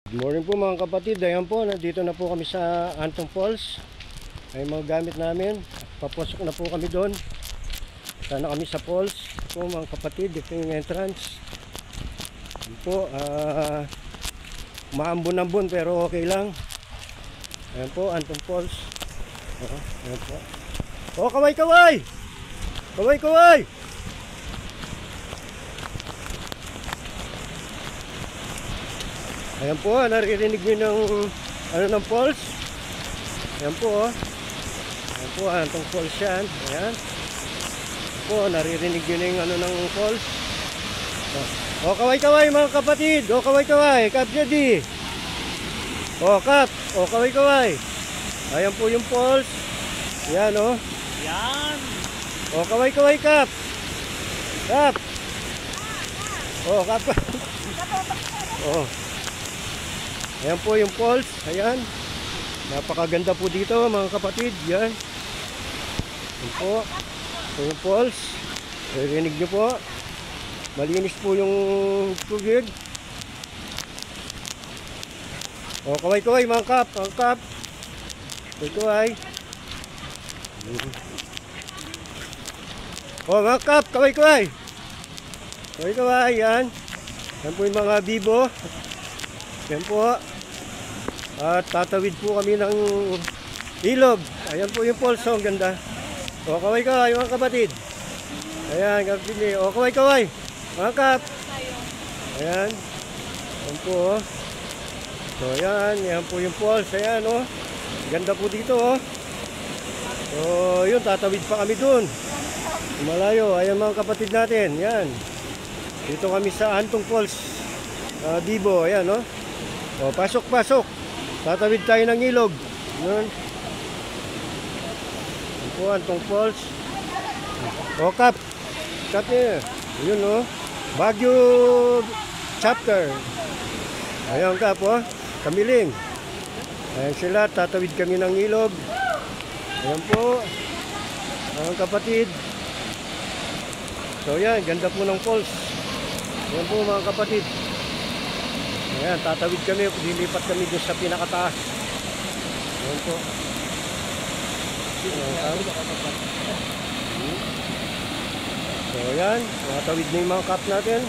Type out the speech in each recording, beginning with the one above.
Good morning po mga kapatid. Ayan po, nandito na po kami sa Antong Falls. Ay mga gamit namin. Papasok na po kami doon. Sana kami sa falls. Ito po mga kapatid, ito yung entrance. Ayan po, maambon-ambon pero okay lang. Ayan po, Antong Falls. Ayan po. Oh, kaway-kaway! Kaway-kaway! Ayan po, naririnig nyo ng ng falls. Ayan po, ayan po, Antong Falls yan. Ayan. Ayan po, naririnig nyo ng falls. O, kaway-kaway mga kapatid. O, kaway-kaway. Kap Jadi. O, Kap. O, kaway-kaway. Ayan po yung falls. Ayan, o. Yan. O, kaway-kaway, Kap. Kap. O, Kap. O. Ayan po yung falls. Ayan. Napakaganda po dito mga kapatid. Yan. Ayan po. Ito yung falls. Narinig nyo po. Malinis po yung tubig. O, kaway-kaway mga kap. Mga kap. Kaway-kaway. O, mga kap. Kaway-kaway. Kaway-kaway. Yan. Yan po yung mga bibo. Yan po. At tatawid po kami ng ilog. Ayan po yung falls. Ang ganda. O, kaway-kaway mga kapatid. Ayan, kapatid. O, kaway-kaway. Mga kap. Ayan. Ayan po. So, ayan. Ayan po yung falls. Ayan, o. Ganda po dito, o. So, yun. Tatawid pa kami dun. Malayo. Ayan mga kapatid natin. Ayan. Dito kami sa Antong Falls. Bibo. Ayan, o. O, pasok-pasok. Tatawid tayo ng ilog. Yun. Ayan po, Antong Falls. O, Kap. Kap niya. Yun, o. Baguio chapter. Ayan, Kap, o. Kamiling. Ayan sila. Tatawid kami ng ilog. Ayan po. Ayan, kapatid. So, yan. Ganda po ng falls. Ayan po, mga kapatid. Ayan, tatawid kami, lilipat kami doon sa pinakataas. Ayan po. So ayan, tatawid na yung mga cup natin.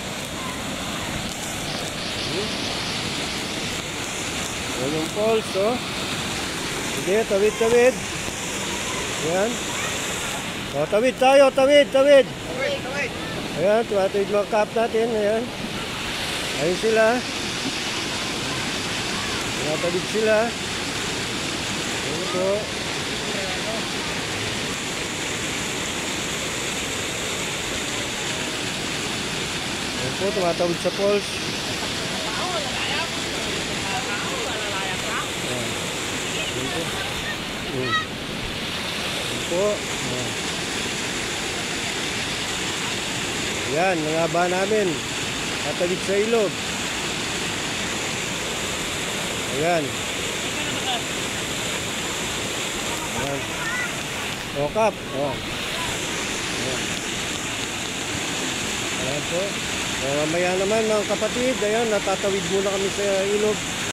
Ayan yung falls, oh. Sige, tawid-tawid. Ayan. O, tawid tayo, tawid. Ayan, tatawid mga cup natin. Ayan. Ayan sila. Natawid sila. Ayan po. Ayan po, tumatawid sa falls. Ayan po. Ayan po. Ayan, nangaba namin. Natawid sa ilog. Ayan. Ayan. O, Kap. O. Ayan. Ayan po. O, mamaya naman mga kapatid. Ayan, natatawid muna kami sa ilog.